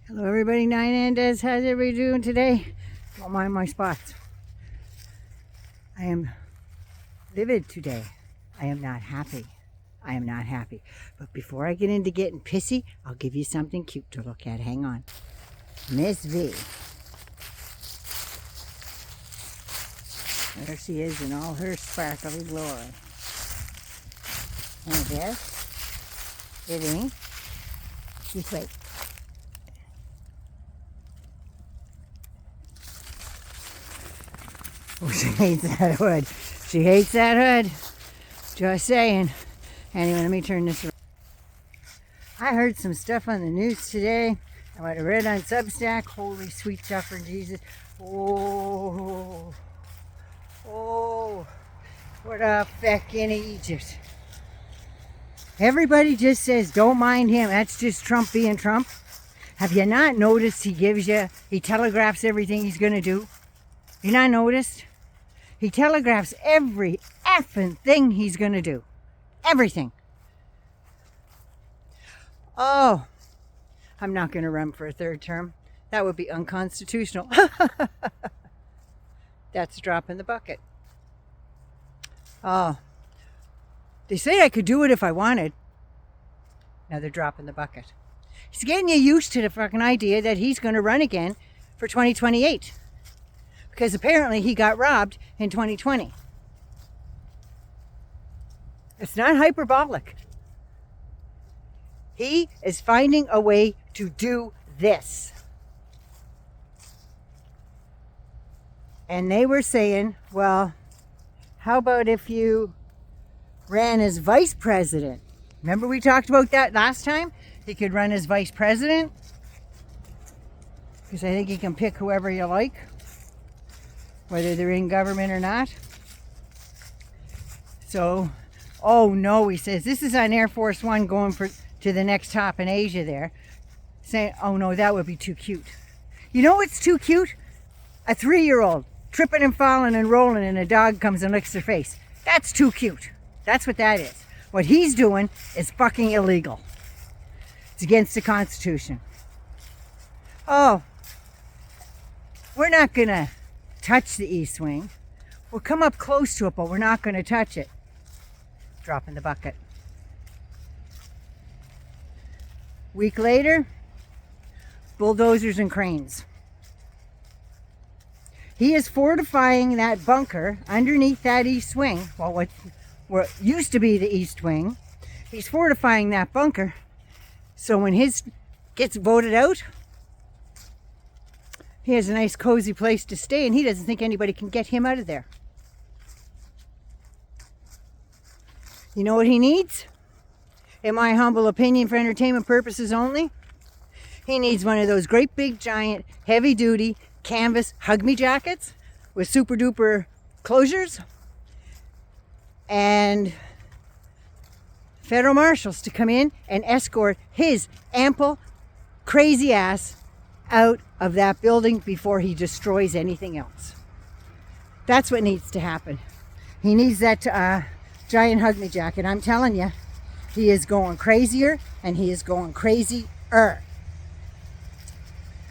Hello everybody, Nine Andes. How's everybody doing today? Don't mind my spots. I am livid today. I am not happy. I am not happy. But before I get into getting pissy, I'll give you something cute to look at. Hang on. Miss V. There she is in all her sparkly glory. And this, it ain't. Just wait. Oh, she hates that hood. She hates that hood. Just saying. Anyway, let me turn this around. I heard some stuff on the news today. And what I read on Substack. Holy sweet suffering Jesus. Oh. What a feckin' Egypt. Everybody just says, don't mind him. That's just Trump being Trump. Have you not noticed he telegraphs everything he's going to do? You not noticed? He telegraphs every effing thing he's going to do. Everything. Oh, I'm not going to run for a third term. That would be unconstitutional. That's a drop in the bucket. Oh, they say I could do it if I wanted. Another drop in the bucket. He's getting you used to the fucking idea that he's going to run again for 2028. Because apparently he got robbed in 2020. It's not hyperbolic. He is finding a way to do this. And they were saying, well, how about if you ran as vice president? Remember we talked about that last time? He could run as vice president. Because I think you can pick whoever you like, whether they're in government or not. So, oh no, he says, this is on Air Force One going to the next stop in Asia there. Saying, oh no, that would be too cute. You know what's too cute? A 3-year-old tripping and falling and rolling and a dog comes and licks their face. That's too cute. That's what that is. What he's doing is fucking illegal. It's against the Constitution. Oh, we're not going to touch the East Wing. We'll come up close to it, but we're not going to touch it. Drop in the bucket. Week later, bulldozers and cranes. He is fortifying that bunker underneath that East Wing. Well, what used to be the East Wing. He's fortifying that bunker. So when his gets voted out, he has a nice cozy place to stay and he doesn't think anybody can get him out of there. You know what he needs? In my humble opinion, for entertainment purposes only, he needs one of those great big giant heavy duty canvas hug me jackets with super duper closures and federal marshals to come in and escort his ample crazy ass out of that building before he destroys anything else. That's what needs to happen. He needs that giant hug me jacket. I'm telling you, he is going crazier and he is going crazier.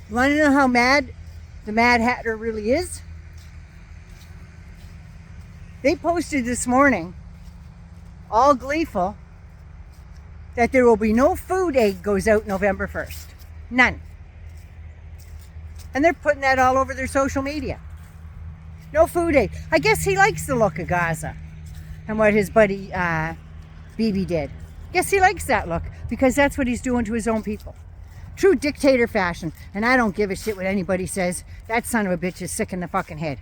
You want to know how mad the Mad Hatter really is? They posted this morning, all gleeful, that there will be no food aid goes out November 1st. None. And they're putting that all over their social media. No food aid. I guess he likes the look of Gaza and what his buddy Bibi did. Guess he likes that look because that's what he's doing to his own people. True dictator fashion. And I don't give a shit what anybody says. That son of a bitch is sick in the fucking head.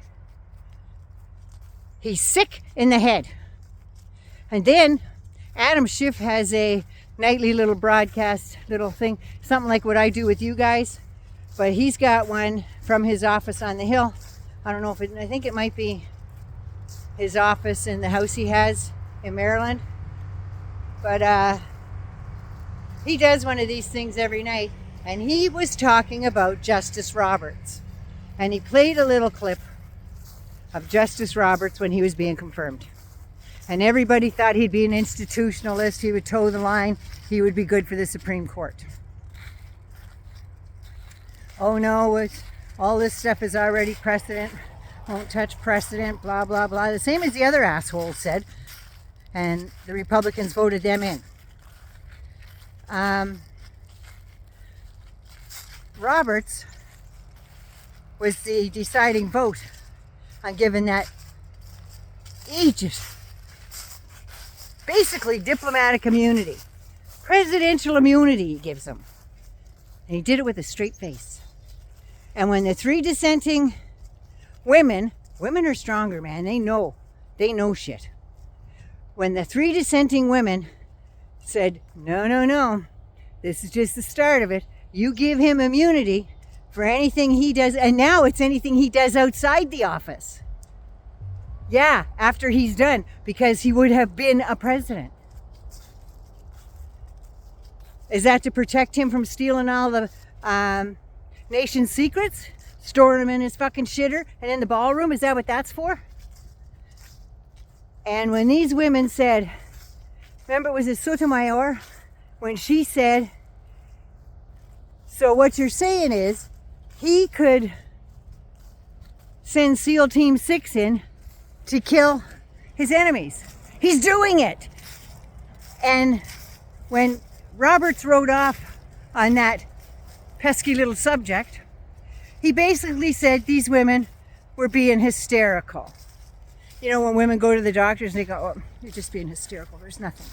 He's sick in the head. And then Adam Schiff has a nightly little broadcast, little thing, something like what I do with you guys. But he's got one from his office on the hill. I don't know if I think it might be his office in the house he has in Maryland. But he does one of these things every night. And he was talking about Justice Roberts. And he played a little clip of Justice Roberts when he was being confirmed. And everybody thought he'd be an institutionalist. He would toe the line. He would be good for the Supreme Court. oh no, all this stuff is already precedent. Won't touch precedent, blah, blah, blah. The same as the other assholes said. And the Republicans voted them in. Roberts was the deciding vote on giving that aegis, basically diplomatic immunity, presidential immunity he gives them. And he did it with a straight face. And when the 3 dissenting women are stronger, man, they know shit. When the 3 dissenting women said, no, this is just the start of it. You give him immunity for anything he does, and now it's anything he does outside the office. Yeah, after he's done, because he would have been a president. Is that to protect him from stealing all the nation's secrets? Storing them in his fucking shitter and in the ballroom? Is that what that's for? And when these women said, remember it was a Sotomayor, when she said, so what you're saying is he could send SEAL Team 6 in to kill his enemies. He's doing it. And when Roberts wrote off on that pesky little subject, he basically said these women were being hysterical. You know, when women go to the doctors and they go, oh, you're just being hysterical, there's nothing.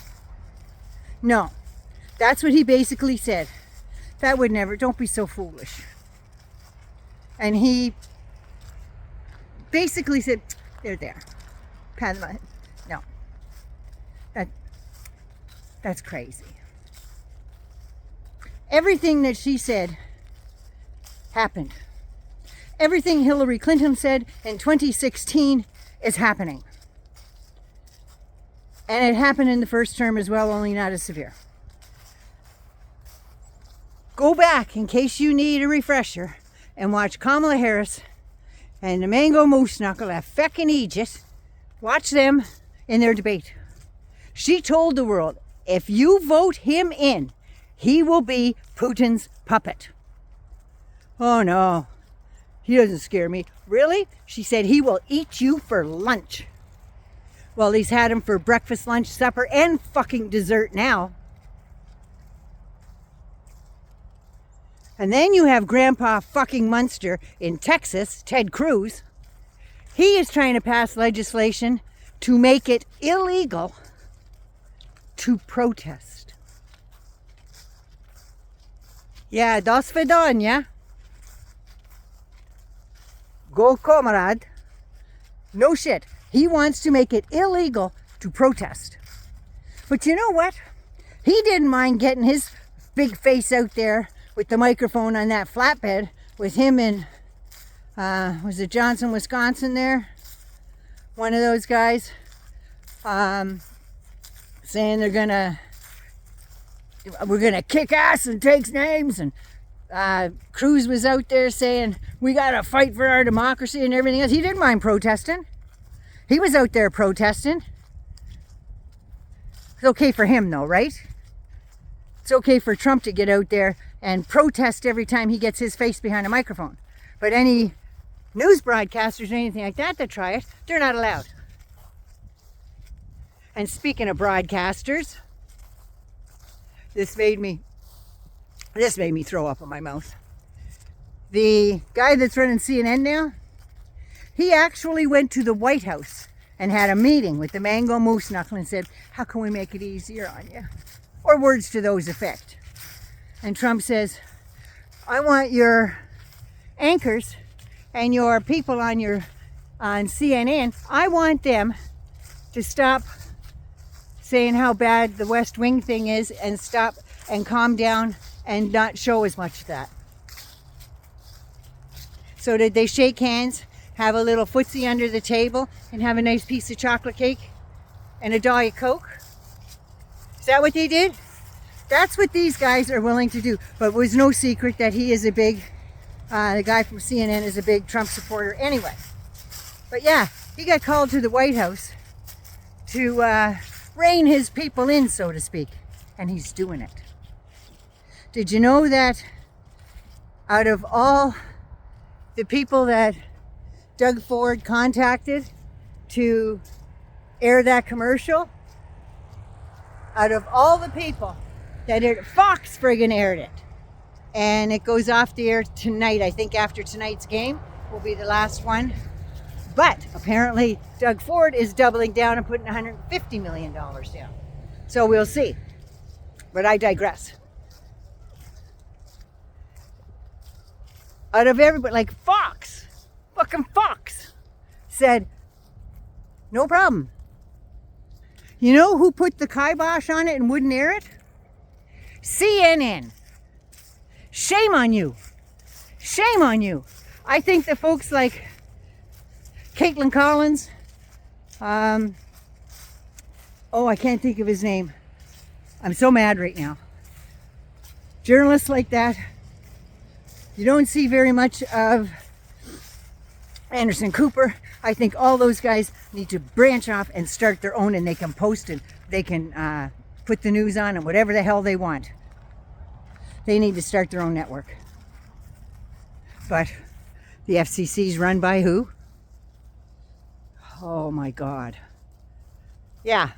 No, that's what he basically said. That would never, don't be so foolish. And he basically said, they're there. Pat them on. No, that's crazy. Everything that she said happened. Everything Hillary Clinton said in 2016 is happening. And it happened in the first term as well, only not as severe. Go back in case you need a refresher and watch Kamala Harris and the Mango Moose Knuckle at FECKING Aegis. Watch them in their debate. She told the world, if you vote him in, he will be Putin's puppet. Oh no, he doesn't scare me. Really? She said he will eat you for lunch. Well, he's had him for breakfast, lunch, supper, and fucking dessert now. And then you have Grandpa fucking Munster in Texas, Ted Cruz. He is trying to pass legislation to make it illegal to protest. Yeah, do svidania. Go, comrade. No shit. He wants to make it illegal to protest. But you know what? He didn't mind getting his big face out there with the microphone on that flatbed with him in, was it Johnson, Wisconsin there? One of those guys saying we're gonna kick ass and take names, and Cruz was out there saying we gotta fight for our democracy and everything else. He didn't mind protesting. He was out there protesting. It's okay for him though, right? It's okay for Trump to get out there and protest every time he gets his face behind a microphone. But any news broadcasters or anything like that try it, they're not allowed. And speaking of broadcasters, this made me throw up in my mouth. The guy that's running CNN now, he actually went to the White House and had a meeting with the Mango Moose Knuckle and said, how can we make it easier on you? Or words to those effect. And Trump says, I want your anchors and your people on CNN, I want them to stop saying how bad the West Wing thing is and stop and calm down and not show as much of that. So did they shake hands, have a little footsie under the table, and have a nice piece of chocolate cake and a Diet Coke? Is that what they did? That's what these guys are willing to do. But it was no secret that he is a big, the guy from CNN is a big Trump supporter anyway. But yeah, he got called to the White House to rein his people in, so to speak. And he's doing it. Did you know that out of all the people that Doug Ford contacted to air that commercial, out of all the people that Fox friggin' aired it. And it goes off the air tonight. I think after tonight's game will be the last one. But apparently Doug Ford is doubling down and putting $150 million down. So we'll see. But I digress. Out of everybody, like Fox, fucking Fox, said, no problem. You know who put the kibosh on it and wouldn't air it? CNN. Shame on you. Shame on you. I think the folks like Caitlin Collins, I can't think of his name. I'm so mad right now. Journalists like that, you don't see very much of. Anderson Cooper. I think all those guys need to branch off and start their own, and they can post it. They can put the news on and whatever the hell they want. They need to start their own network. But the FCC is run by who? Oh my God. Yeah.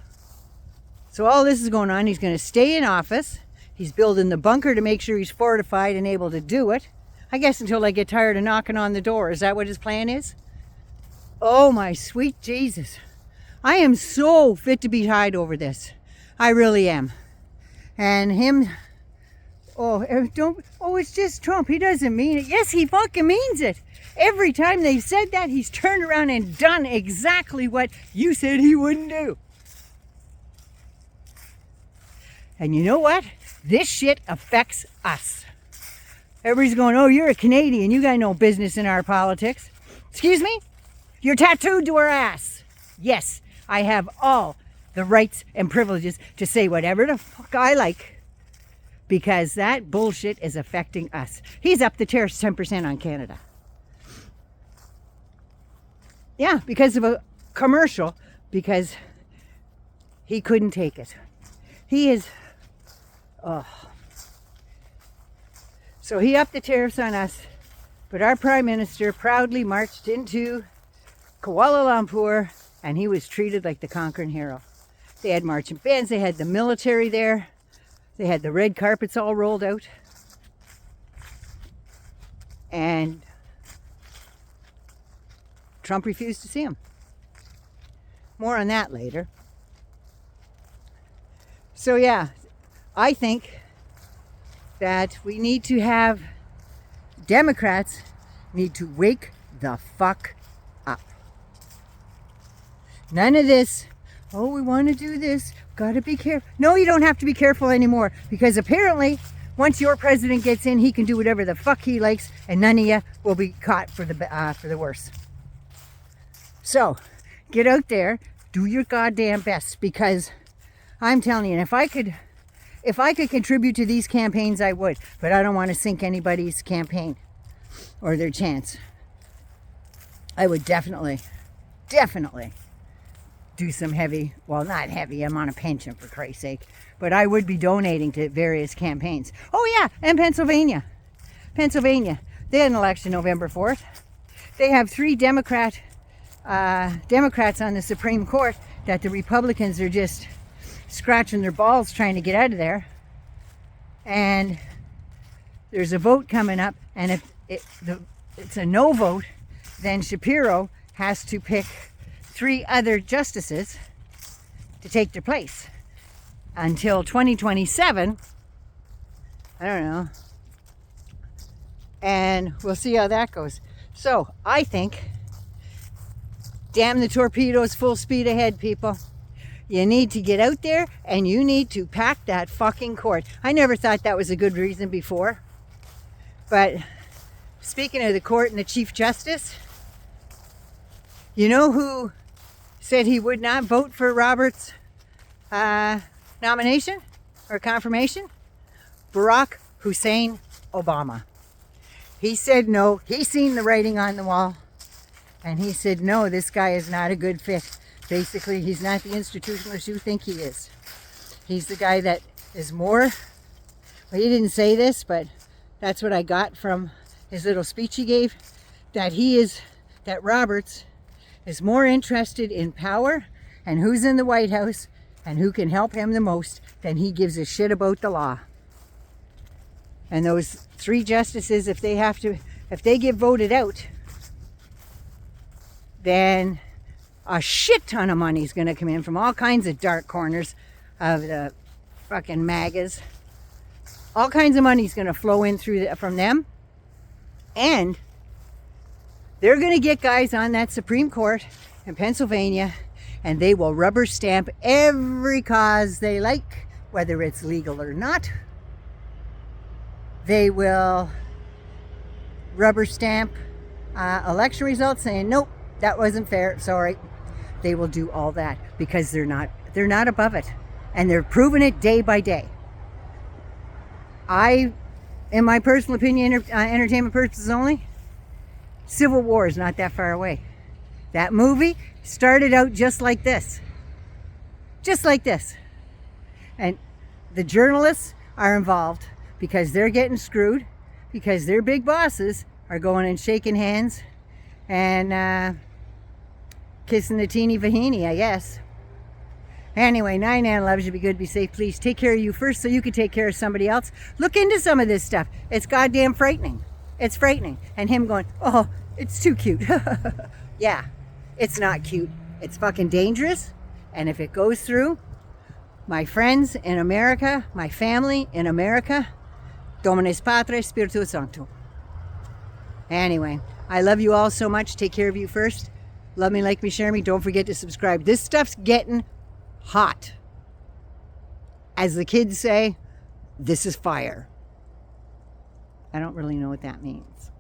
So all this is going on. He's going to stay in office. He's building the bunker to make sure he's fortified and able to do it. I guess until I get tired of knocking on the door. Is that what his plan is? Oh my sweet Jesus. I am so fit to be tied over this. I really am. And him, it's just Trump. He doesn't mean it. Yes, he fucking means it. Every time they've said that, he's turned around and done exactly what you said he wouldn't do. And you know what? This shit affects us. Everybody's going, oh, you're a Canadian. You got no business in our politics. Excuse me? You're tattooed to our ass. Yes, I have all the rights and privileges to say whatever the fuck I like, because that bullshit is affecting us. He's up the tariffs 10% on Canada. Yeah, because of a commercial, because he couldn't take it. He is, So he upped the tariffs on us, but our Prime Minister proudly marched into Kuala Lumpur, and he was treated like the conquering hero. They had marching bands, they had the military there, they had the red carpets all rolled out, and Trump refused to see him. More on that later. So yeah, I think that we need to have, Democrats need to wake the fuck up. None of this, oh, we want to do this, gotta be careful. No, you don't have to be careful anymore, because apparently once your president gets in, he can do whatever the fuck he likes, and none of you will be caught for the worse. So get out there, do your goddamn best, because I'm telling you, and if I could contribute to these campaigns, I would, but I don't want to sink anybody's campaign or their chance. I would definitely do some heavy, well, not heavy, I'm on a pension for Christ's sake, but I would be donating to various campaigns. Oh yeah, and Pennsylvania, they had an election November 4th. They have 3 Democrats on the Supreme Court that the Republicans are just scratching their balls trying to get out of there. And there's a vote coming up, and if it's a no vote, then Shapiro has to pick 3 other justices to take their place until 2027. I don't know. And we'll see how that goes. So I think, damn the torpedoes, full speed ahead, people. You need to get out there and you need to pack that fucking court. I never thought that was a good reason before. But speaking of the court and the Chief Justice, you know who said he would not vote for Robert's nomination or confirmation? Barack Hussein Obama. He said no. He seen the writing on the wall. And he said, no, this guy is not a good fit. Basically, he's not the institutionalist you think he is. He's the guy that is more, well, he didn't say this, but That's what I got from his little speech he gave, that Roberts is more interested in power and who's in the White House and who can help him the most than he gives a shit about the law. And those 3 justices, if they get voted out, then a shit ton of money is going to come in from all kinds of dark corners of the fucking MAGAs. All kinds of money is going to flow in from them. And they're going to get guys on that Supreme Court in Pennsylvania, and they will rubber stamp every cause they like, whether it's legal or not. They will rubber stamp election results saying, nope, that wasn't fair, sorry. They will do all that because they're not above it. And they're proving it day by day. In my personal opinion, entertainment purposes only, Civil War is not that far away. That movie started out just like this. Just like this. And the journalists are involved because they're getting screwed, because their big bosses are going and shaking hands and kissing the teeny vahini, I guess. Anyway, 9 loves you. Be good, be safe. Please take care of you first so you can take care of somebody else. Look into some of this stuff. It's goddamn frightening. It's frightening. And him going, oh, it's too cute. Yeah, it's not cute. It's fucking dangerous. And if it goes through, my friends in America, my family in America, Dominus Patris Spiritus Sancto. Anyway, I love you all so much. Take care of you first. Love me, like me, share me. Don't forget to subscribe. This stuff's getting hot. As the kids say, this is fire. I don't really know what that means.